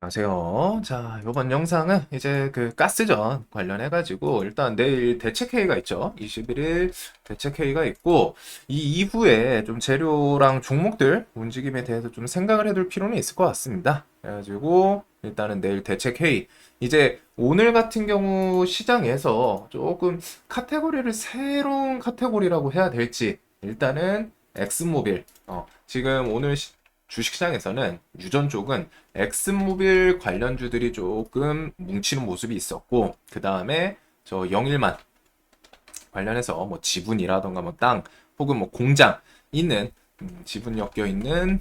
안녕하세요. 자, 이번 영상은 이제 그 가스전 관련해가지고 일단 내일 대책회의가 있죠. 21일 대책회의가 있고 이 이후에 좀 재료랑 종목들 움직임에 대해서 좀 생각을 해둘 필요는 있을 것 같습니다. 그래가지고 일단은 내일 대책회의 이제 오늘 같은 경우 시장에서 조금 카테고리를 새로운 카테고리라고 해야 될지 일단은 엑스모빌 지금 오늘 주식시장에서는 유전 쪽은 엑슨모빌 관련주들이 조금 뭉치는 모습이 있었고, 그 다음에 저 영일만 관련해서 뭐 지분이라던가 뭐 땅 혹은 뭐 공장 있는 지분 엮여 있는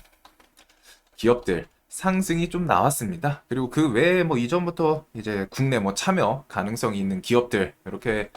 기업들 상승이 좀 나왔습니다. 그리고 그 외에 뭐 이전부터 이제 국내 뭐 참여 가능성이 있는 기업들 이렇게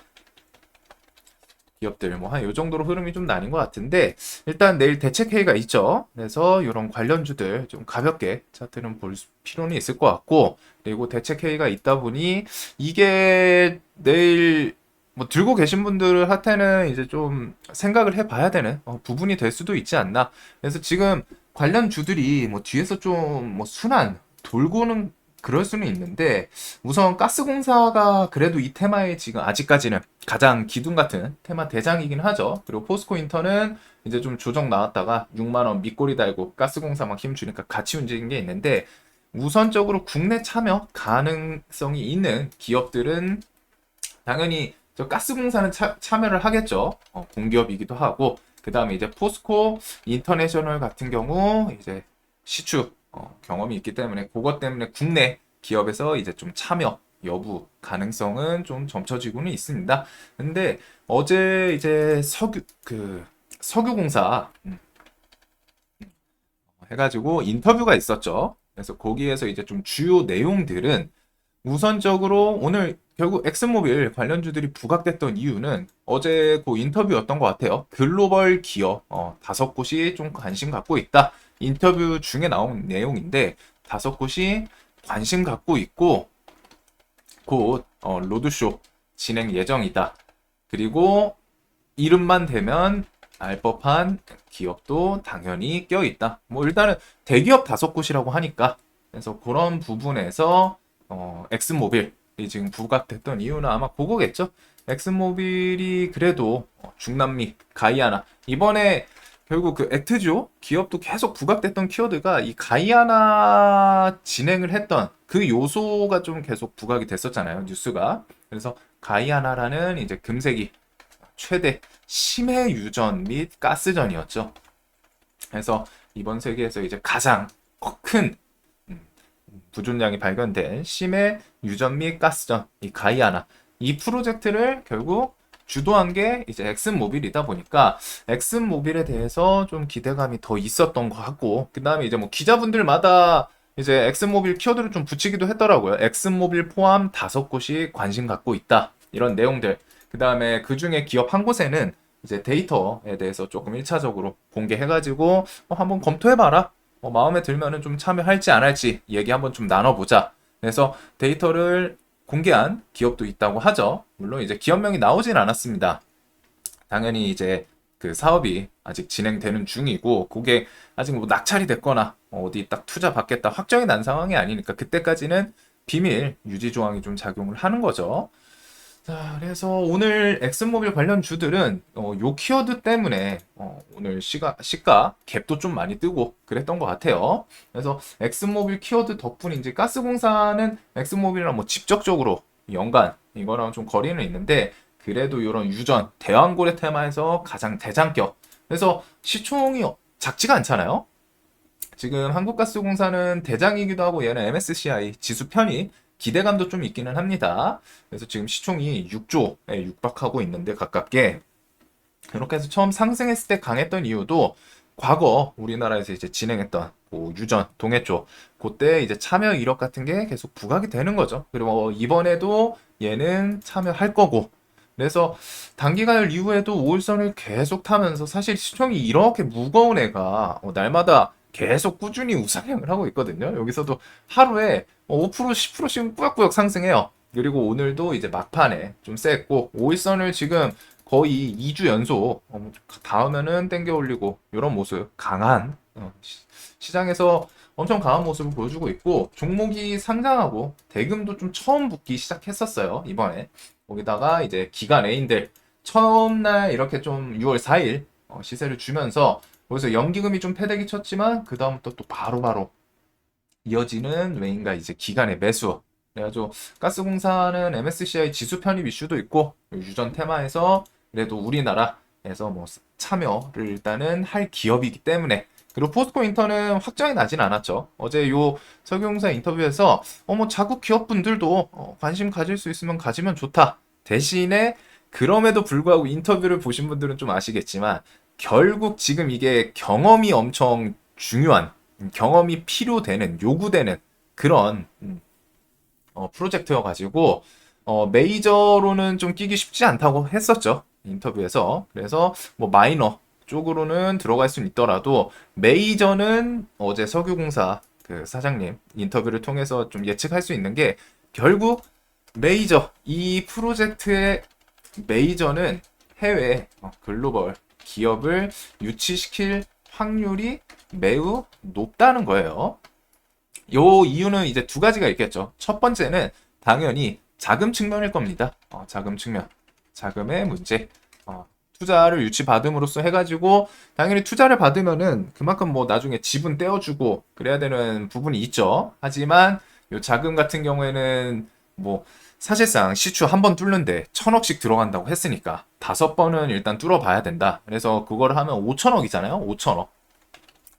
기업들 뭐 한 요 정도로 흐름이 좀 나뉜 것 같은데 일단 내일 대책 회의가 있죠. 그래서 이런 관련주들 좀 가볍게 차트는 볼 필요는 있을 것 같고 그리고 대책 회의가 있다 보니 이게 내일 뭐 들고 계신 분들한테는 이제 좀 생각을 해봐야 되는 부분이 될 수도 있지 않나. 그래서 지금 관련 주들이 뭐 뒤에서 좀 뭐 순환 돌고는 그럴 수는 있는데 우선 가스공사가 그래도 이 테마에 지금 아직까지는 가장 기둥 같은 테마 대장이긴 하죠. 그리고 포스코 인터는 이제 좀 조정 나왔다가 6만 원 밑꼬리 달고 가스공사 막 힘주니까 같이 움직인 게 있는데 우선적으로 국내 참여 가능성이 있는 기업들은 당연히 저 가스공사는 참여를 하겠죠. 공기업이기도 하고 그 다음에 이제 포스코 인터내셔널 같은 경우 이제 시추 경험이 있기 때문에 그것 때문에 국내 기업에서 이제 좀 참여 여부 가능성은 좀 점쳐지고는 있습니다. 근데 어제 이제 석유공사 해가지고 인터뷰가 있었죠. 그래서 거기에서 이제 좀 주요 내용들은 우선적으로 오늘 결국 엑슨모빌 관련주들이 부각됐던 이유는 어제 그 인터뷰였던 것 같아요. 글로벌 기업 5곳이 좀 관심 갖고 있다. 인터뷰 중에 나온 내용인데 5곳이 관심 갖고 있고 곧 로드쇼 진행 예정이다. 그리고 이름만 대면 알 법한 기업도 당연히 껴있다. 뭐 일단은 대기업 5곳이라고 하니까 그래서 그런 부분에서 엑슨모빌이 지금 부각됐던 이유는 아마 그거겠죠. 엑슨모빌이 그래도 중남미 가이아나 이번에 결국 그 액트조 기업도 계속 부각됐던 키워드가 이 가이아나 진행을 했던 그 요소가 좀 계속 부각이 됐었잖아요 뉴스가. 그래서 가이아나라는 이제 금색이 최대 심해 유전 및 가스전이었죠. 그래서 이번 세계에서 이제 가장 큰 부존량이 발견된 심해 유전 및 가스전 이 가이아나 이 프로젝트를 결국 주도한 게 이제 엑슨모빌이다 보니까 엑슨모빌에 대해서 좀 기대감이 더 있었던 것 같고 그 다음에 이제 뭐 기자분들마다 이제 엑슨모빌 키워드를 좀 붙이기도 했더라고요. 엑슨모빌 포함 5곳이 관심 갖고 있다 이런 내용들. 그 다음에 그 중에 기업 한 곳에는 이제 데이터에 대해서 조금 1차적으로 공개해가지고 한번 검토해봐라. 마음에 들면은 좀 참여할지 안 할지 얘기 한번 좀 나눠보자. 그래서 데이터를 공개한 기업도 있다고 하죠. 물론 이제 기업명이 나오진 않았습니다. 당연히 이제 그 사업이 아직 진행되는 중이고 그게 아직 뭐 낙찰이 됐거나 어디 딱 투자 받겠다 확정이 난 상황이 아니니까 그때까지는 비밀 유지 조항이 좀 작용을 하는 거죠. 자, 그래서 오늘 엑슨모빌 관련 주들은 요 키워드 때문에 오늘 시가 갭도 좀 많이 뜨고 그랬던 것 같아요. 그래서 엑슨모빌 키워드 덕분인지 가스공사는 엑슨모빌이랑 뭐 직접적으로 연관 이거랑 좀 거리는 있는데 그래도 이런 유전 대왕고래 테마에서 가장 대장격. 그래서 시총이 작지가 않잖아요. 지금 한국가스공사는 대장이기도 하고 얘는 MSCI 지수 편이 기대감도 좀 있기는 합니다. 그래서 지금 시총이 6조에 육박하고 있는데 가깝게 이렇게 해서 처음 상승했을 때 강했던 이유도 과거 우리나라에서 이제 진행했던 뭐 유전, 동해 쪽 그때 이제 참여 이력 같은 게 계속 부각이 되는 거죠. 그리고 이번에도 얘는 참여할 거고 그래서 단기가열 이후에도 5일선을 계속 타면서 사실 시총이 이렇게 무거운 애가 날마다 계속 꾸준히 우상향을 하고 있거든요. 여기서도 하루에 5% 10%씩 꾸역꾸역 상승해요. 그리고 오늘도 이제 막판에 좀 셌고 5일선을 지금 거의 2주 연속 닿으면은 땡겨 올리고 이런 모습 강한 시장에서 엄청 강한 모습을 보여주고 있고 종목이 상장하고 대금도 좀 처음 붙기 시작했었어요. 이번에 거기다가 이제 기관 A인들 처음 날 이렇게 좀 6월 4일 시세를 주면서 거기서 연기금이 좀 패대기 쳤지만 그 다음부터 또 바로바로 이어지는 왜인가 이제 기간의 매수. 그래가지고 가스공사는 MSCI 지수 편입 이슈도 있고 유전 테마에서 그래도 우리나라에서 뭐 참여를 일단은 할 기업이기 때문에 그리고 포스코 인터는 확정이 나진 않았죠. 어제 요 석유공사 인터뷰에서 뭐 자국 기업분들도 관심 가질 수 있으면 가지면 좋다. 대신에 그럼에도 불구하고 인터뷰를 보신 분들은 좀 아시겠지만 결국 지금 이게 경험이 엄청 중요한 경험이 필요되는 요구되는 그런 프로젝트여가지고 메이저로는 좀 끼기 쉽지 않다고 했었죠 인터뷰에서. 그래서 뭐 마이너 쪽으로는 들어갈 수는 있더라도 메이저는 어제 석유공사 그 사장님 인터뷰를 통해서 좀 예측할 수 있는 게 결국 메이저 이 프로젝트의 메이저는 해외 글로벌 기업을 유치시킬 확률이 매우 높다는 거예요. 요 이유는 이제 두 가지가 있겠죠. 첫 번째는 당연히 자금 측면일 겁니다. 자금 측면. 자금의 문제. 투자를 유치받음으로써 해가지고 당연히 투자를 받으면은 그만큼 뭐 나중에 지분 떼어주고 그래야 되는 부분이 있죠. 하지만 요 자금 같은 경우에는 뭐 사실상 시추 한 번 뚫는데 1,000억씩 들어간다고 했으니까 5번은 일단 뚫어봐야 된다. 그래서 그걸 하면 5천억이잖아요. 5천억.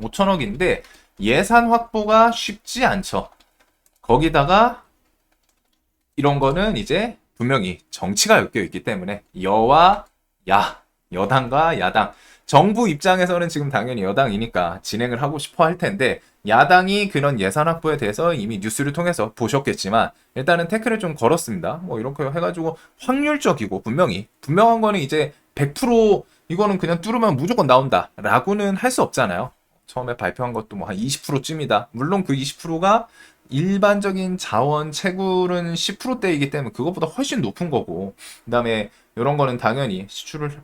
5천억인데 예산 확보가 쉽지 않죠. 거기다가 이런 거는 이제 분명히 정치가 엮여 있기 때문에 여와 야, 여당과 야당. 정부 입장에서는 지금 당연히 여당이니까 진행을 하고 싶어 할 텐데 야당이 그런 예산 확보에 대해서 이미 뉴스를 통해서 보셨겠지만 일단은 태클을 좀 걸었습니다. 뭐 이렇게 해가지고 확률적이고 분명한 거는 이제 100% 이거는 그냥 뚫으면 무조건 나온다 라고는 할 수 없잖아요. 처음에 발표한 것도 뭐 한 20%쯤이다. 물론 그 20%가 일반적인 자원 채굴은 10%대이기 때문에 그것보다 훨씬 높은 거고 그다음에 이런 거는 당연히 시추를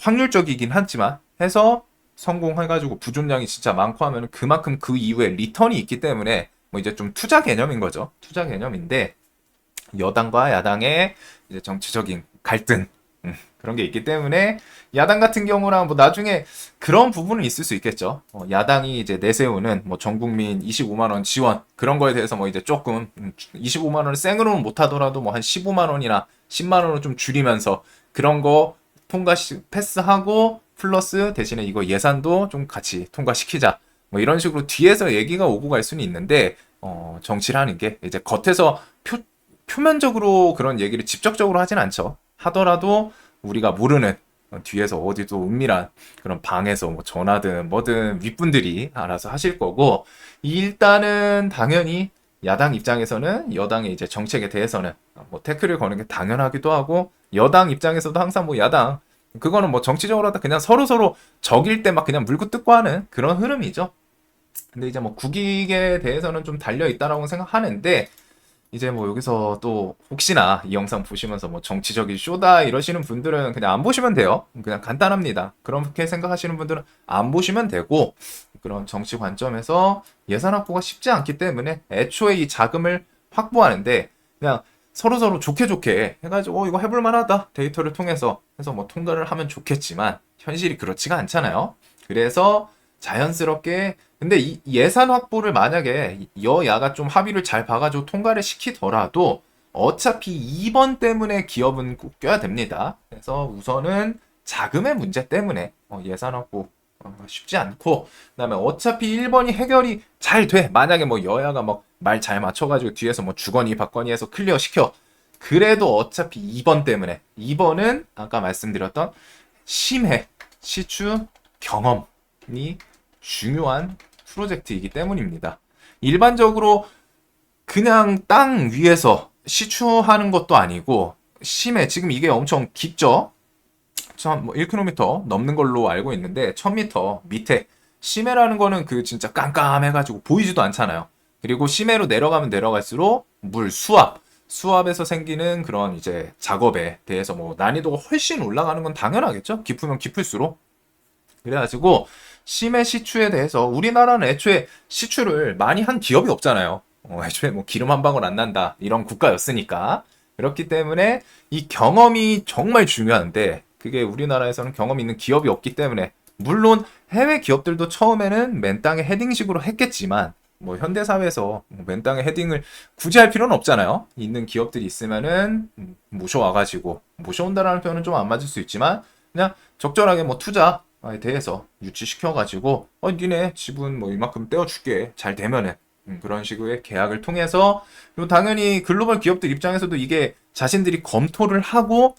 확률적이긴 하지만 해서 성공해가지고 부존량이 진짜 많고 하면 그만큼 그 이후에 리턴이 있기 때문에 뭐 이제 좀 투자 개념인 거죠. 투자 개념인데 여당과 야당의 이제 정치적인 갈등 그런 게 있기 때문에 야당 같은 경우랑 뭐 나중에 그런 부분은 있을 수 있겠죠. 야당이 이제 내세우는 뭐 전 국민 25만 원 지원 그런 거에 대해서 뭐 이제 조금 25만 원을 생으로는 못 하더라도 뭐 한 15만 원이나 10만 원을 좀 줄이면서 그런 거 패스하고 플러스 대신에 이거 예산도 좀 같이 통과시키자. 뭐 이런 식으로 뒤에서 얘기가 오고 갈 수는 있는데 정치를 하는 게 이제 겉에서 표면적으로 그런 얘기를 직접적으로 하진 않죠. 하더라도 우리가 모르는 뒤에서 어디도 은밀한 그런 방에서 뭐 전화든 뭐든 윗분들이 알아서 하실 거고 일단은 당연히 야당 입장에서는 여당의 이제 정책에 대해서는 뭐 태클을 거는 게 당연하기도 하고 여당 입장에서도 항상 뭐 야당 그거는 뭐 정치적으로 하다 그냥 서로 적일 때 막 그냥 물고 뜯고 하는 그런 흐름이죠. 근데 이제 뭐 국익에 대해서는 좀 달려 있다라고 생각하는데 이제 뭐 여기서 또 혹시나 이 영상 보시면서 뭐 정치적인 쇼다 이러시는 분들은 그냥 안 보시면 돼요. 그냥 간단합니다. 그렇게 생각하시는 분들은 안 보시면 되고 그런 정치 관점에서 예산 확보가 쉽지 않기 때문에 애초에 이 자금을 확보하는데 그냥 서로 좋게 해가지고 이거 해볼 만하다 데이터를 통해서 해서 뭐 통과를 하면 좋겠지만 현실이 그렇지가 않잖아요. 그래서 자연스럽게 근데 이 예산 확보를 만약에 여야가 좀 합의를 잘 봐가지고 통과를 시키더라도 어차피 2번 때문에 기업은 꼭 껴야 됩니다. 그래서 우선은 자금의 문제 때문에 예산 확보 쉽지 않고 그다음에 어차피 1번이 해결이 잘 돼. 만약에 뭐 여야가 뭐 말 잘 맞춰가지고 뒤에서 뭐 주거니 받거니 해서 클리어 시켜. 그래도 어차피 2번 때문에 2번은 아까 말씀드렸던 심해 시추 경험이 중요한 프로젝트이기 때문입니다. 일반적으로 그냥 땅 위에서 시추하는 것도 아니고 심해 지금 이게 엄청 깊죠. 뭐 1km 넘는 걸로 알고 있는데 1000m 밑에 심해라는 거는 그 진짜 깜깜해가지고 보이지도 않잖아요. 그리고 심해로 내려가면 내려갈수록 물 수압에서 생기는 그런 이제 작업에 대해서 뭐 난이도가 훨씬 올라가는 건 당연하겠죠. 깊으면 깊을수록 그래가지고 심해 시추에 대해서 우리나라는 애초에 시추를 많이 한 기업이 없잖아요. 애초에 뭐 기름 한 방울 안 난다 이런 국가였으니까. 그렇기 때문에 이 경험이 정말 중요한데 그게 우리나라에서는 경험 있는 기업이 없기 때문에 물론 해외 기업들도 처음에는 맨 땅에 헤딩식으로 했겠지만 뭐 현대사회에서 맨 땅에 헤딩을 굳이 할 필요는 없잖아요. 있는 기업들이 있으면은 모셔와가지고 모셔온다라는 표현은 좀 안 맞을 수 있지만 그냥 적절하게 뭐 투자에 대해서 유치시켜가지고 니네 지분 뭐 이만큼 떼어줄게 잘 되면은 그런 식의 계약을 통해서 그리고 당연히 글로벌 기업들 입장에서도 이게 자신들이 검토를 하고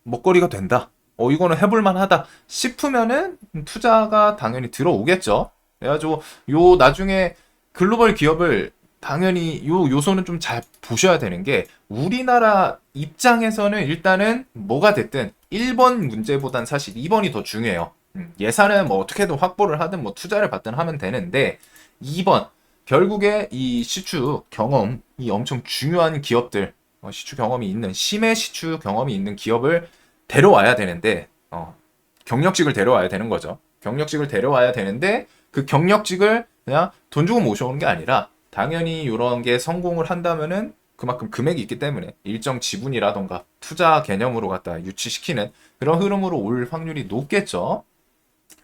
먹거리가 된다. 이거는 해볼만 하다 싶으면은 투자가 당연히 들어오겠죠. 그래가지고 요 나중에 글로벌 기업을 당연히 요 요소는 좀 잘 보셔야 되는 게 우리나라 입장에서는 일단은 뭐가 됐든 1번 문제보단 사실 2번이 더 중요해요. 예산은 뭐 어떻게든 확보를 하든 뭐 투자를 받든 하면 되는데 2번 결국에 이 시추 경험이 엄청 중요한 기업들 시추 경험이 있는 심해 시추 경험이 있는 기업을 데려와야 되는데 경력직을 데려와야 되는 거죠. 경력직을 데려와야 되는데 그 경력직을 그냥 돈 주고 모셔오는 게 아니라 당연히 이런 게 성공을 한다면은 그만큼 금액이 있기 때문에 일정 지분이라던가 투자 개념으로 갖다 유치시키는 그런 흐름으로 올 확률이 높겠죠.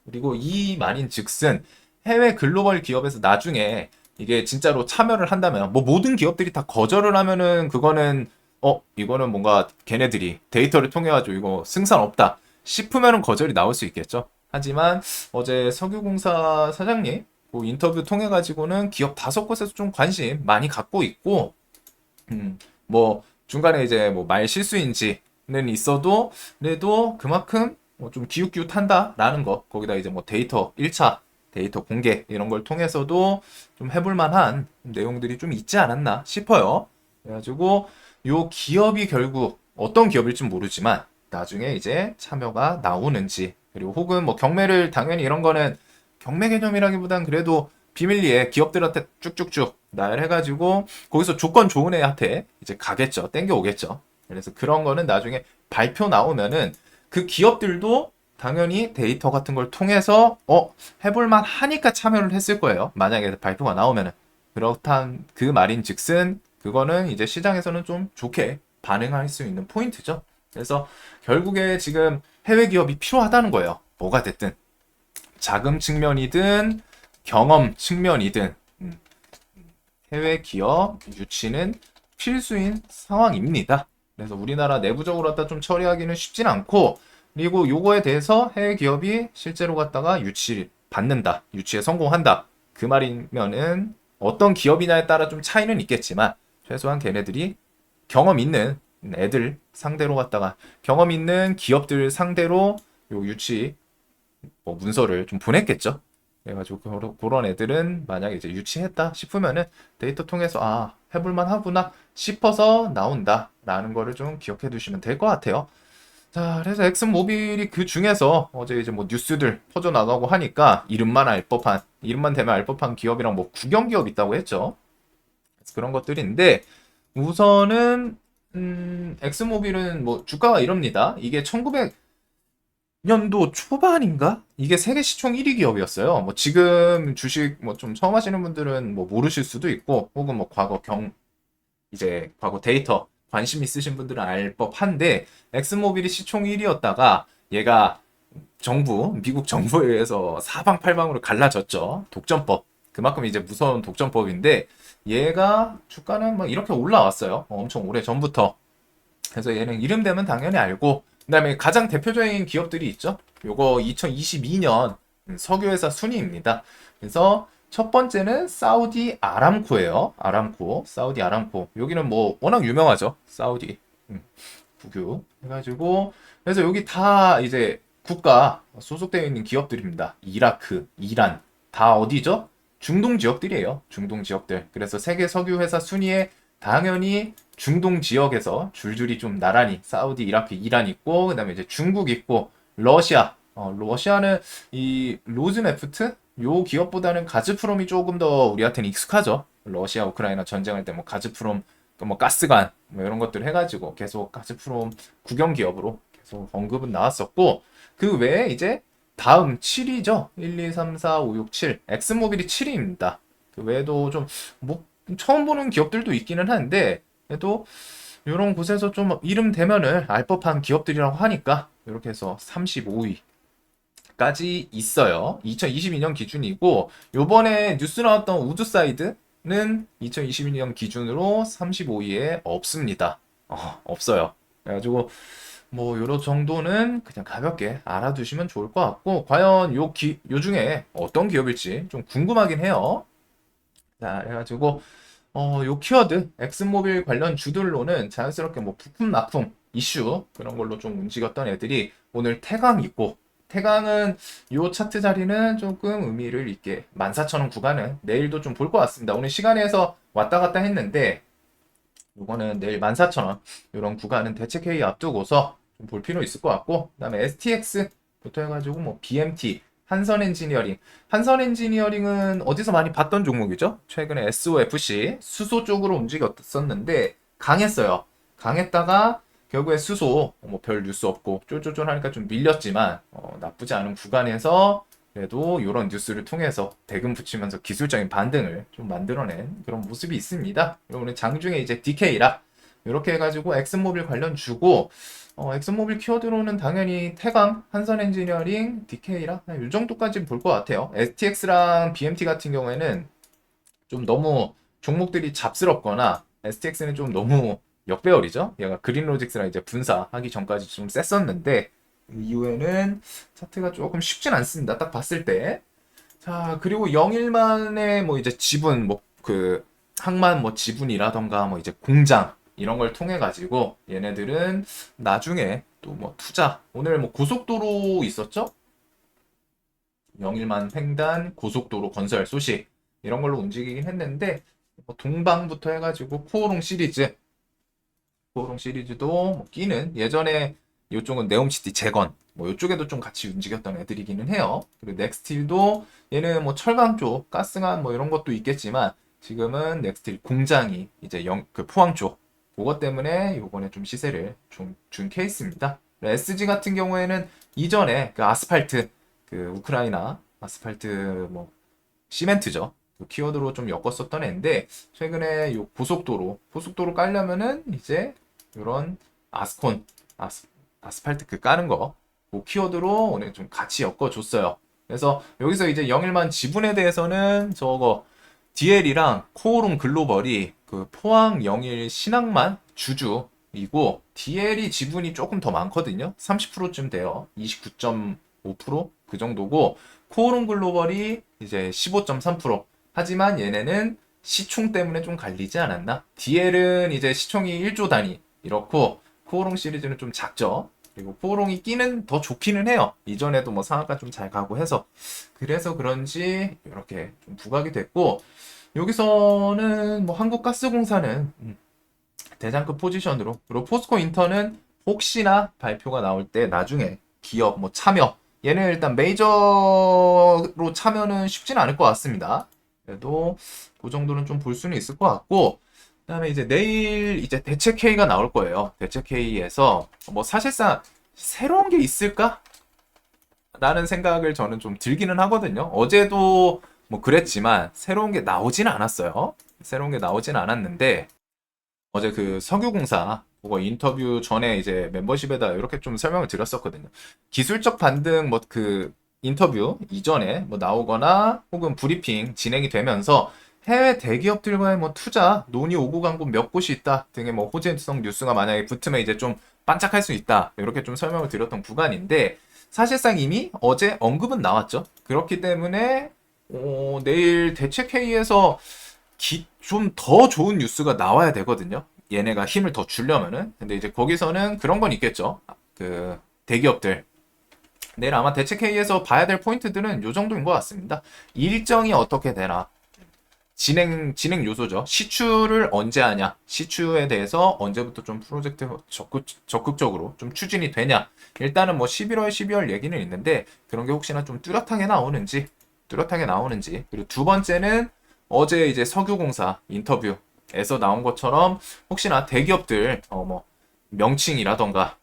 그리고 이 말인 즉슨 해외 글로벌 기업에서 나중에 이게 진짜로 참여를 한다면 뭐 모든 기업들이 다 거절을 하면은 그거는 이거는 뭔가 걔네들이 데이터를 통해 가지고 이거 승산 없다 싶으면은 거절이 나올 수 있겠죠. 하지만 어제 석유공사 사장님 뭐 인터뷰 통해 가지고는 기업 5곳에서 좀 관심 많이 갖고 있고 뭐 중간에 이제 뭐 말 실수인지는 있어도 그래도 그만큼 뭐좀 기웃기웃한다라는 거 거기다 이제 뭐 데이터 1차 데이터 공개 이런 걸 통해서도 좀 해볼 만한 내용들이 좀 있지 않았나 싶어요. 그래가지고 요 기업이 결국 어떤 기업일지 모르지만 나중에 이제 참여가 나오는지 그리고 혹은 뭐 경매를 당연히 이런 거는 경매 개념이라기보단 그래도 비밀리에 기업들한테 쭉쭉쭉 나열해가지고 거기서 조건 좋은 애한테 이제 가겠죠. 땡겨 오겠죠. 그래서 그런 거는 나중에 발표 나오면은 그 기업들도 당연히 데이터 같은 걸 통해서 해볼만 하니까 참여를 했을 거예요. 만약에 발표가 나오면은 그렇단 그 말인즉슨 그거는 이제 시장에서는 좀 좋게 반응할 수 있는 포인트죠. 그래서 결국에 지금 해외 기업이 필요하다는 거예요. 뭐가 됐든 자금 측면이든 경험 측면이든 해외 기업 유치는 필수인 상황입니다. 그래서 우리나라 내부적으로 갖다 좀 처리하기는 쉽진 않고 그리고 요거에 대해서 해외 기업이 실제로 갖다가 유치 받는다, 유치에 성공한다. 그 말이면은 어떤 기업이냐에 따라 좀 차이는 있겠지만 최소한 걔네들이 경험 있는 애들 상대로 갖다가 경험 있는 기업들 상대로 요 유치 뭐 문서를 좀 보냈겠죠. 그래가지고 그런 애들은 만약에 이제 유치했다 싶으면은 데이터 통해서 해볼만 하구나 싶어서 나온다라는 거를 좀 기억해 두시면 될 것 같아요. 자, 그래서 엑슨모빌이 그 중에서 어제 이제 뭐 뉴스들 퍼져 나가고 하니까 이름만 대면 알 법한 기업이랑 뭐 국영 기업 있다고 했죠. 그래서 그런 것들인데 우선은 엑슨모빌은 뭐 주가가 이럽니다. 이게 1900년도 초반인가? 이게 세계 시총 1위 기업이었어요. 뭐 지금 주식 뭐 좀 처음 하시는 분들은 뭐 모르실 수도 있고 혹은 뭐 과거 데이터 관심 있으신 분들은 알 법한데 엑슨모빌이 시총 1위였다가 얘가 미국 정부에 의해서 사방팔방으로 갈라졌죠. 독점법. 그만큼 이제 무서운 독점법인데 얘가 주가는 막 이렇게 올라왔어요. 엄청 오래 전부터. 그래서 얘는 이름 되면 당연히 알고 그다음에 가장 대표적인 기업들이 있죠. 요거 2022년 석유회사 순위입니다. 그래서 첫 번째는 사우디 아람코예요. 사우디 아람코. 여기는 뭐 워낙 유명하죠. 사우디 국유 해가지고 그래서 여기 다 이제 국가 소속되어 있는 기업들입니다. 이라크, 이란 다 어디죠? 중동 지역들이에요. 중동 지역들. 그래서 세계 석유 회사 순위에 당연히 중동 지역에서 줄줄이 좀 나란히 사우디, 이라크, 이란 있고 그다음에 이제 중국 있고 러시아. 러시아는 이 로즈네프트 요 기업보다는 가즈프롬이 조금 더 우리한테는 익숙하죠. 러시아 우크라이나 전쟁할 때 뭐 가즈프롬 뭐 가스관 뭐 이런 것들 해가지고 계속 가즈프롬 국영 기업으로 계속 언급은 나왔었고 그 외에 이제 다음 7위죠. 1, 2, 3, 4, 5, 6, 7. 엑슨모빌이 7위입니다. 그 외에도 좀, 뭐, 처음 보는 기업들도 있기는 한데, 그래도 이런 곳에서 좀 이름 대면을 알 법한 기업들이라고 하니까, 이렇게 해서 35위까지 있어요. 2022년 기준이고, 요번에 뉴스 나왔던 우드사이드는 2022년 기준으로 35위에 없습니다. 없어요. 그래가지고, 뭐 요런 정도는 그냥 가볍게 알아두시면 좋을 것 같고 과연 요 중에 어떤 기업일지 좀 궁금하긴 해요. 자, 그래가지고 요 키워드 엑슨모빌 관련 주들로는 자연스럽게 뭐 부품 납품 이슈 그런 걸로 좀 움직였던 애들이 오늘 태강 있고 태강은 요 차트 자리는 조금 의미를 있게 14,000원 구간은 내일도 좀 볼 것 같습니다. 오늘 시간에서 왔다 갔다 했는데 요거는 내일 14,000원 이런 구간은 대책 회의 앞두고서 좀 볼 필요 있을 것 같고 그다음에 STX부터 해가지고 뭐 BMT 한선 엔지니어링 한선 엔지니어링은 어디서 많이 봤던 종목이죠? 최근에 SOFC 수소 쪽으로 움직였었는데 강했어요. 강했다가 결국에 수소 뭐 별 뉴스 없고 쫄쫄쫄 하니까 좀 밀렸지만 나쁘지 않은 구간에서 그래도 이런 뉴스를 통해서 대금 붙이면서 기술적인 반등을 좀 만들어낸 그런 모습이 있습니다. 그리고 오늘 장중에 이제 DK라 이렇게 해가지고 엑슨모빌 관련 주고 엑슨모빌 키워드로는 당연히 태강, 한선엔지니어링, DK라 이 정도까지 볼 것 같아요. STX랑 BMT 같은 경우에는 좀 너무 종목들이 잡스럽거나 STX는 좀 너무 역배열이죠. 얘가 그린로직스랑 이제 분사하기 전까지 좀 셌었는데 이후에는 차트가 조금 쉽진 않습니다. 딱 봤을 때. 자, 그리고 영일만의 뭐 이제 지분, 뭐 그 항만 뭐 지분이라던가 뭐 이제 공장 이런 걸 통해 가지고 얘네들은 나중에 또 뭐 투자 오늘 뭐 고속도로 있었죠? 영일만 횡단 고속도로 건설 소식 이런 걸로 움직이긴 했는데 뭐 동방부터 해가지고 코오롱 시리즈도 뭐 끼는 예전에 이쪽은 네옴시티 재건 뭐 이쪽에도 좀 같이 움직였던 애들이기는 해요. 그리고 넥스틸도 얘는 뭐 철강 쪽 가스관 뭐 이런 것도 있겠지만 지금은 넥스틸 공장이 이제 그 포항 쪽 그것 때문에 요번에 좀 시세를 좀 준 케이스입니다. SG 같은 경우에는 이전에 그 아스팔트 그 우크라이나 아스팔트 뭐 시멘트죠. 그 키워드로 좀 엮었었던 애인데 최근에 요 고속도로 깔려면은 이제 이런 아스콘 아스팔트 그 까는 거 그 키워드로 오늘 좀 같이 엮어줬어요. 그래서 여기서 이제 영일만 지분에 대해서는 저거 DL이랑 코오롱 글로벌이 그 포항 영일 신항만 주주이고 DL이 지분이 조금 더 많거든요. 30%쯤 돼요. 29.5%그 정도고 코오롱 글로벌이 이제 15.3%. 하지만 얘네는 시총 때문에 좀 갈리지 않았나? DL은 이제 시총이 1조 단위 이렇고 코오롱 시리즈는 좀 작죠. 그리고 코오롱이 끼는 더 좋기는 해요. 이전에도 뭐 상한가 좀 잘 가고 해서 그래서 그런지 이렇게 좀 부각이 됐고 여기서는 뭐 한국가스공사는 대장급 포지션으로 그리고 포스코 인터는 혹시나 발표가 나올 때 나중에 기업 뭐 참여 얘는 일단 메이저로 참여는 쉽진 않을 것 같습니다. 그래도 그 정도는 좀 볼 수는 있을 것 같고 그다음에 이제 내일 이제 대책 회의가 나올 거예요. 대책 회의에서 뭐 사실상 새로운 게 있을까? 라는 생각을 저는 좀 들기는 하거든요. 어제도 뭐 그랬지만 새로운 게 나오진 않았어요. 새로운 게 나오진 않았는데 어제 그 석유공사 그거 인터뷰 전에 이제 멤버십에다 이렇게 좀 설명을 드렸었거든요. 기술적 반등 뭐 그 인터뷰 이전에 뭐 나오거나 혹은 브리핑 진행이 되면서 해외 대기업들과의 뭐 투자 논의 오고 간 곳 몇 곳이 있다 등의 뭐 호재성 뉴스가 만약에 붙으면 이제 좀 반짝할 수 있다 이렇게 좀 설명을 드렸던 구간인데 사실상 이미 어제 언급은 나왔죠. 그렇기 때문에 내일 대책회의에서 좀 더 좋은 뉴스가 나와야 되거든요. 얘네가 힘을 더 주려면은. 근데 이제 거기서는 그런 건 있겠죠. 그 대기업들. 내일 아마 대책회의에서 봐야 될 포인트들은 요 정도인 것 같습니다. 일정이 어떻게 되나. 진행 요소죠. 시추를 언제 하냐. 시추에 대해서 언제부터 좀 프로젝트 적극적으로 좀 추진이 되냐. 일단은 뭐 11월, 12월 얘기는 있는데 그런 게 혹시나 좀 뚜렷하게 나오는지. 그리고 두 번째는 어제 이제 석유공사 인터뷰에서 나온 것처럼 혹시나 대기업들 뭐 명칭이라던가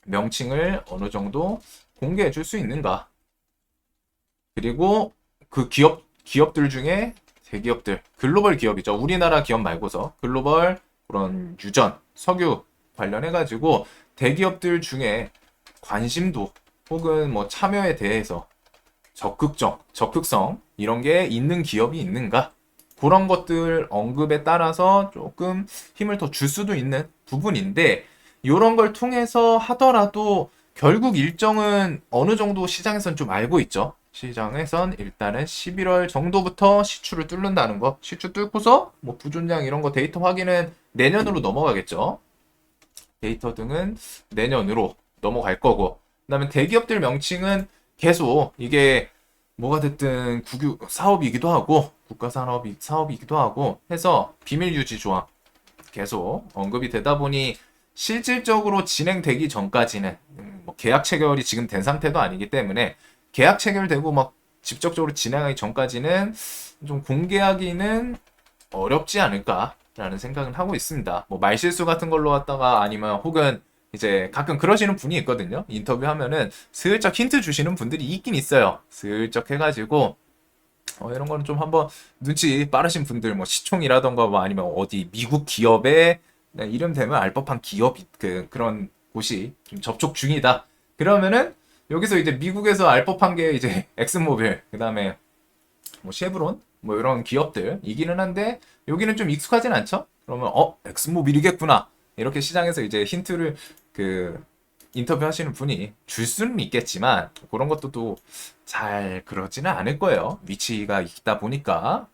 명칭을 어느 정도 공개해 줄 수 있는가 그리고 그 기업들 중에 대기업들, 글로벌 기업이죠. 우리나라 기업 말고서 글로벌 그런 유전, 석유 관련해가지고 대기업들 중에 관심도 혹은 뭐 참여에 대해서 적극성 이런 게 있는 기업이 있는가? 그런 것들 언급에 따라서 조금 힘을 더 줄 수도 있는 부분인데 이런 걸 통해서 하더라도 결국 일정은 어느 정도 시장에선 좀 알고 있죠. 시장에선 일단은 11월 정도부터 시추를 뚫는다는 거. 시추 뚫고서 뭐 부존량 이런 거 데이터 확인은 내년으로 넘어가겠죠. 데이터 등은 내년으로 넘어갈 거고. 그다음에 대기업들 명칭은 계속 이게 뭐가 됐든 국유 사업이기도 하고 국가 사업이기도 하고 해서 비밀 유지 조항 계속 언급이 되다 보니 실질적으로 진행되기 전까지는 뭐 계약 체결이 지금 된 상태도 아니기 때문에 계약 체결되고 막 직접적으로 진행하기 전까지는 좀 공개하기는 어렵지 않을까라는 생각은 하고 있습니다. 뭐 말실수 같은 걸로 왔다가 아니면 혹은 이제 가끔 그러시는 분이 있거든요. 인터뷰하면은 슬쩍 힌트 주시는 분들이 있긴 있어요. 슬쩍 해가지고 이런 거는 좀 한번 눈치 빠르신 분들 뭐 시총이라던가 뭐 아니면 어디 미국 기업에 네, 이름 되면 알 법한 기업 그런 곳이 좀 접촉 중이다. 그러면은 여기서 이제 미국에서 알 법한 게 이제 엑슨모빌 그다음에 뭐 쉐브론 뭐 이런 기업들이기는 한데 여기는 좀 익숙하진 않죠? 그러면 엑슨모빌이겠구나. 이렇게 시장에서 이제 힌트를 그 인터뷰 하시는 분이 줄 수는 있겠지만 그런 것도 또 잘 그러지는 않을 거예요. 위치가 있다 보니까.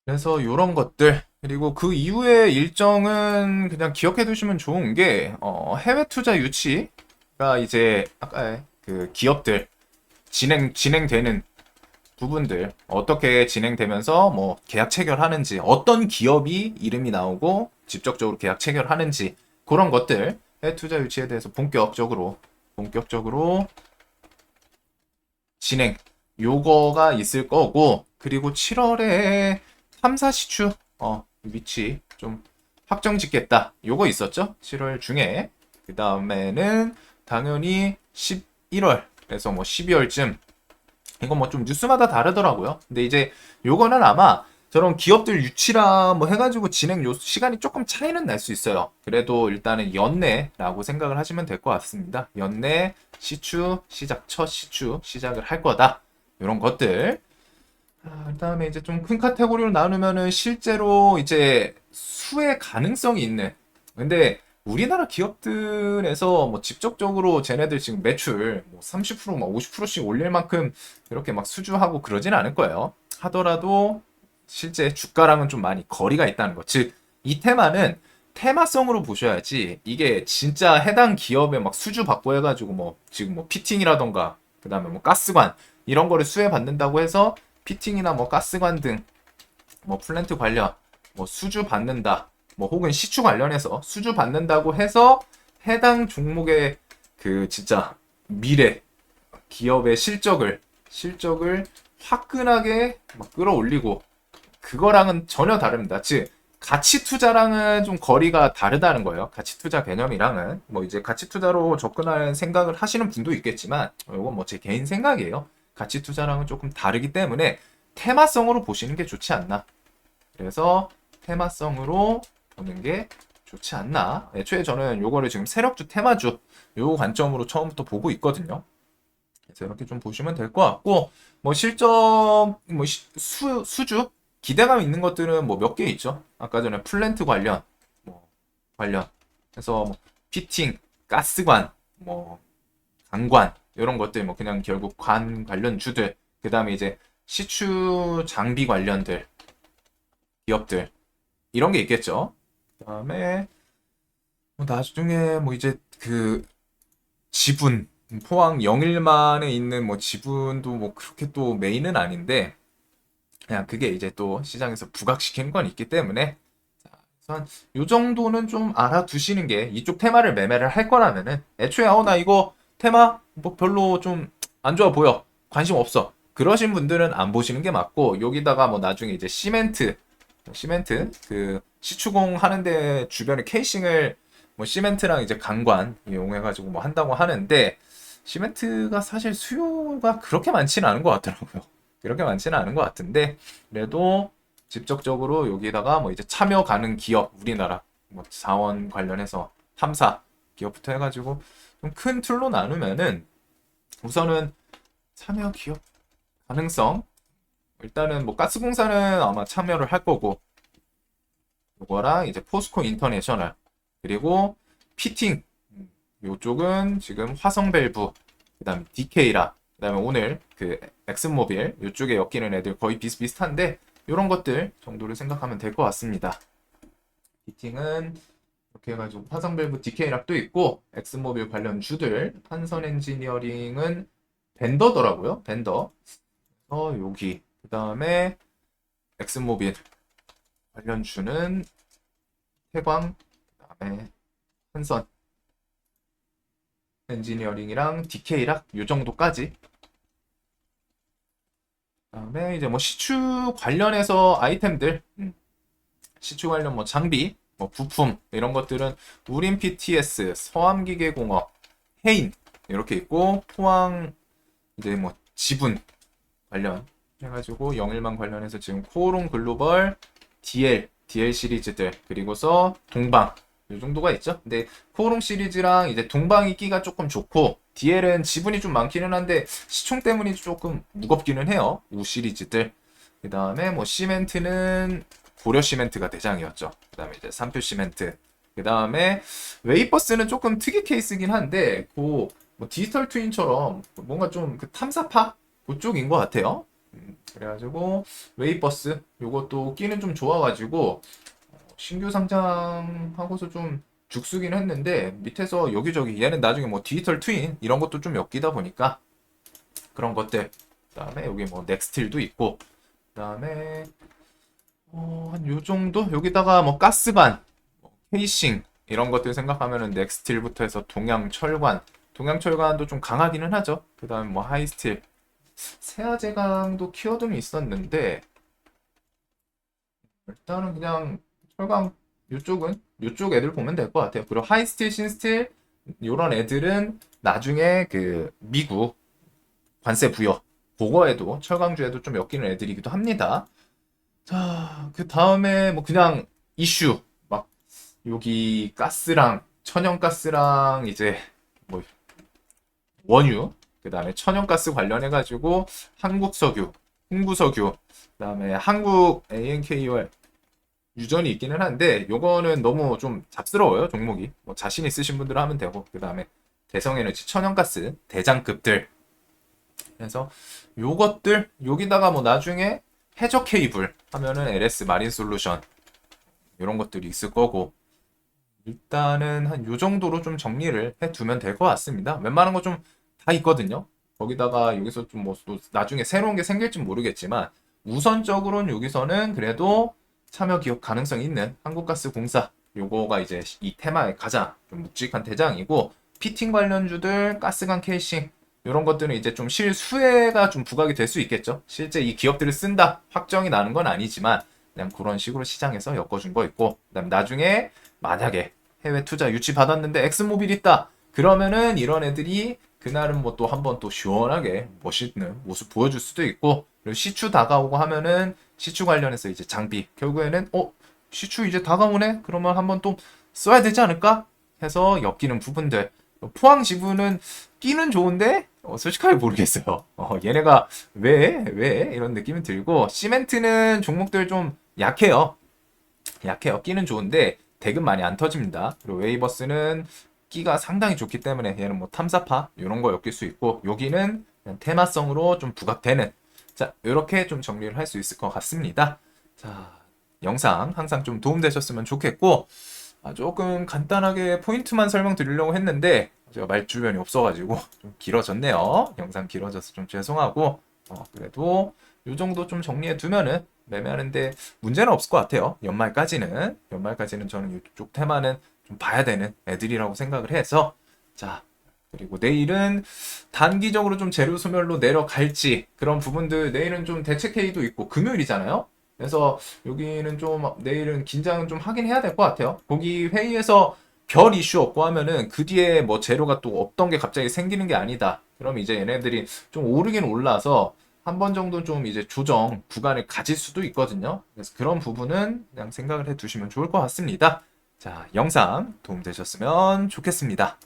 그래서 이런 것들 그리고 그 이후에 일정은 그냥 기억해 두시면 좋은 게 해외 투자 유치가 이제 아까 그 기업들 진행되는 부분들 어떻게 진행되면서 뭐 계약 체결하는지 어떤 기업이 이름이 나오고 직접적으로 계약 체결하는지 그런 것들 해외 투자 유치에 대해서 본격적으로 진행 요거가 있을 거고 그리고 7월에 탐사 시추 위치 좀 확정 짓겠다 요거 있었죠 7월 중에 그 다음에는 당연히 11월에서 뭐 12월쯤 이건 뭐 좀 뉴스마다 다르더라고요 근데 이제 요거는 아마 저런 기업들 유치라 뭐 해가지고 진행 요 시간이 조금 차이는 날 수 있어요 그래도 일단은 연내라고 생각을 하시면 될 것 같습니다 연내 시추 시작 첫 시추 시작을 할 거다 이런 것들 그다음에 이제 좀 큰 카테고리로 나누면은 실제로 이제 수혜 가능성이 있는 근데 우리나라 기업들에서 뭐 직접적으로 쟤네들 지금 매출 뭐 30%막 50%씩 올릴 만큼 이렇게 막 수주하고 그러진 않을 거예요. 하더라도 실제 주가랑은 좀 많이 거리가 있다는 것. 즉, 이 테마는 테마성으로 보셔야지 이게 진짜 해당 기업에 막 수주 받고 해가지고 뭐 지금 뭐 피팅이라던가 그다음에 뭐 가스관 이런 거를 수혜 받는다고 해서 피팅이나 뭐 가스관 등 뭐 플랜트 관련 뭐 수주 받는다 뭐 혹은 시추 관련해서 수주 받는다고 해서 해당 종목의 그 진짜 미래 기업의 실적을 화끈하게 막 끌어올리고 그거랑은 전혀 다릅니다. 즉 가치 투자랑은 좀 거리가 다르다는 거예요. 가치 투자 개념이랑은 뭐 이제 가치 투자로 접근할 생각을 하시는 분도 있겠지만 이건 뭐 제 개인 생각이에요. 가치 투자랑은 조금 다르기 때문에 테마성으로 보시는 게 좋지 않나. 그래서 테마성으로 보는 게 좋지 않나. 애초에 저는 요거를 지금 세력주, 테마주 요 관점으로 처음부터 보고 있거든요. 그래서 이렇게 좀 보시면 될 것 같고 뭐 실적, 뭐 수주 기대감 있는 것들은 뭐 몇 개 있죠. 아까 전에 플랜트 뭐 그래서 뭐 피팅, 가스관, 뭐 강관 이런 것들 뭐 그냥 결국 관 관련주들 그 다음에 이제 시추 장비 관련들 기업들 이런 게 있겠죠. 그다음에 뭐 나중에 뭐 이제 그 지분 포항 영일만에 있는 뭐 지분도 뭐 그렇게 또 메인은 아닌데 그냥 그게 이제 또 시장에서 부각시키는 건 있기 때문에 한 요 정도는 좀 알아두시는 게 이쪽 테마를 매매를 할 거라면은 애초에 나 이거 테마 뭐 별로 좀 안 좋아 보여 관심 없어 그러신 분들은 안 보시는 게 맞고 여기다가 뭐 나중에 이제 시멘트 그 시추공 하는데 주변에 케이싱을 뭐 시멘트랑 이제 강관 이용해가지고 뭐 한다고 하는데 시멘트가 사실 수요가 그렇게 많지는 않은 것 같더라고요. 그렇게 많지는 않은 것 같은데 그래도 직접적으로 여기다가 뭐 이제 참여 가능 기업 우리나라 뭐 자원 관련해서 탐사 기업부터 해가지고 좀 큰 틀로 나누면은 우선은 참여 기업 가능성 일단은 뭐 가스공사는 아마 참여를 할 거고 요거랑 이제 포스코 인터내셔널 그리고 피팅 요쪽은 지금 화성밸브 그다음에 DK라 그다음에 오늘 그 엑슨모빌 요쪽에 엮이는 애들 거의 비슷비슷한데 요런 것들 정도를 생각하면 될 것 같습니다. 피팅은 이렇게 해가지고 화성밸브 DK락도 있고 엑슨모빌 관련 주들 한선 엔지니어링은 벤더더라고요. 벤더 여기 그 다음에 엑슨모빌 관련 주는 태광 그다음에 한선 엔지니어링이랑 DK락 요 정도까지. 그다음에 이제 뭐 시추 관련해서 아이템들, 시추 관련 뭐 장비, 뭐 부품 이런 것들은 우림 PTS, 서암기계공업, 해인 이렇게 있고 포항 이제 뭐 지분 관련 해가지고 영일만 관련해서 지금 코오롱 글로벌, DL 시리즈들 그리고서 동방 이 정도가 있죠. 근데 코오롱 시리즈랑 이제 동방이 끼가 조금 좋고 DL은 지분이 좀 많기는 한데 시총 때문에 조금 무겁기는 해요. 우 시리즈들. 그 다음에 뭐 시멘트는 고려 시멘트가 대장이었죠. 그 다음에 이제 삼표 시멘트. 그 다음에 웨이버스는 조금 특이 케이스긴 한데 그 뭐 디지털 트윈처럼 뭔가 좀 그 탐사파 그쪽인 것 같아요. 그래가지고 웨이버스 요것도 끼는 좀 좋아가지고 신규 상장하고서 좀 죽쓰긴 했는데 밑에서 여기저기 얘는 나중에 뭐 디지털 트윈 이런 것도 좀 엮이다 보니까 그런 것들 그다음에 여기 뭐 넥스틸도 있고 그다음에 한 요 정도 여기다가 뭐 가스반 케이싱 이런 것들 생각하면은 넥스틸부터 해서 동양철관도 좀 강하기는 하죠. 그다음에 뭐 하이스틸 세아제강도 키워드는 있었는데 일단은 그냥 철강 요쪽은 요쪽 애들 보면 될 것 같아요. 그리고 하이스틸, 신스틸 요런 애들은 나중에 그 미국 관세 부여 그거에도 철강주에도 좀 엮이는 애들이기도 합니다. 자, 그 다음에 뭐 그냥 이슈 막 여기 가스랑 천연가스랑 이제 뭐 원유 그 다음에 천연가스 관련해가지고 한국석유, 흥구석유, 그 다음에 한국 ANKOL 유전이 있기는 한데 요거는 너무 좀 잡스러워요 종목이 뭐 자신 있으신 분들은 하면 되고 그 다음에 대성에너지 천연가스 대장급들 그래서 요것들 여기다가 뭐 나중에 해저 케이블 하면은 LS 마린 솔루션 이런 것들이 있을 거고 일단은 한 요 정도로 좀 정리를 해두면 될 것 같습니다. 웬만한 거 좀 다 있거든요. 거기다가 여기서 좀 뭐 또 나중에 새로운 게 생길지 모르겠지만 우선적으로는 여기서는 그래도 참여 기업 가능성 있는 한국가스공사 요거가 이제 이 테마의 가장 좀 묵직한 대장이고 피팅 관련주들 가스관 케이싱 이런 것들은 이제 좀 실수혜가 좀 부각이 될 수 있겠죠. 실제 이 기업들을 쓴다 확정이 나는 건 아니지만 그냥 그런 식으로 시장에서 엮어준 거 있고 그다음 나중에 만약에 해외 투자 유치 받았는데 엑스모빌 있다 그러면은 이런 애들이 그날은 뭐 또 한번 또 시원하게 멋있는 모습 보여줄 수도 있고 그리고 시추 다가오고 하면은 시추 관련해서 이제 장비 결국에는 시추 이제 다가오네 그러면 한번 또 써야 되지 않을까 해서 엮이는 부분들 포항 지부는 끼는 좋은데 솔직하게 모르겠어요. 얘네가 왜 이런 느낌이 들고 시멘트는 종목들 좀 약해요. 끼는 좋은데 대금 많이 안 터집니다. 그리고 웨이버스는 끼가 상당히 좋기 때문에 얘는 뭐 탐사파 이런 거 엮일 수 있고 여기는 그냥 테마성으로 좀 부각되는 자 이렇게 좀 정리를 할 수 있을 것 같습니다. 자 영상 항상 좀 도움되셨으면 좋겠고 조금 간단하게 포인트만 설명드리려고 했는데 제가 말주변이 없어가지고 좀 길어졌네요. 영상 길어져서 좀 죄송하고 그래도 이 정도 좀 정리해 두면은 매매하는데 문제는 없을 것 같아요. 연말까지는 저는 이쪽 테마는 좀 봐야 되는 애들이라고 생각을 해서 자 그리고 내일은 단기적으로 좀 재료 소멸로 내려갈지 그런 부분들 내일은 좀 대책 회의도 있고 금요일이잖아요. 그래서 여기는 좀 내일은 긴장은 좀 하긴 해야 될 것 같아요. 거기 회의에서 별 이슈 없고 하면은 그 뒤에 뭐 재료가 또 없던 게 갑자기 생기는 게 아니다. 그럼 이제 얘네들이 좀 오르긴 올라서 한 번 정도 좀 이제 조정 구간을 가질 수도 있거든요. 그래서 그런 부분은 그냥 생각을 해 두시면 좋을 것 같습니다. 자, 영상 도움되셨으면 좋겠습니다.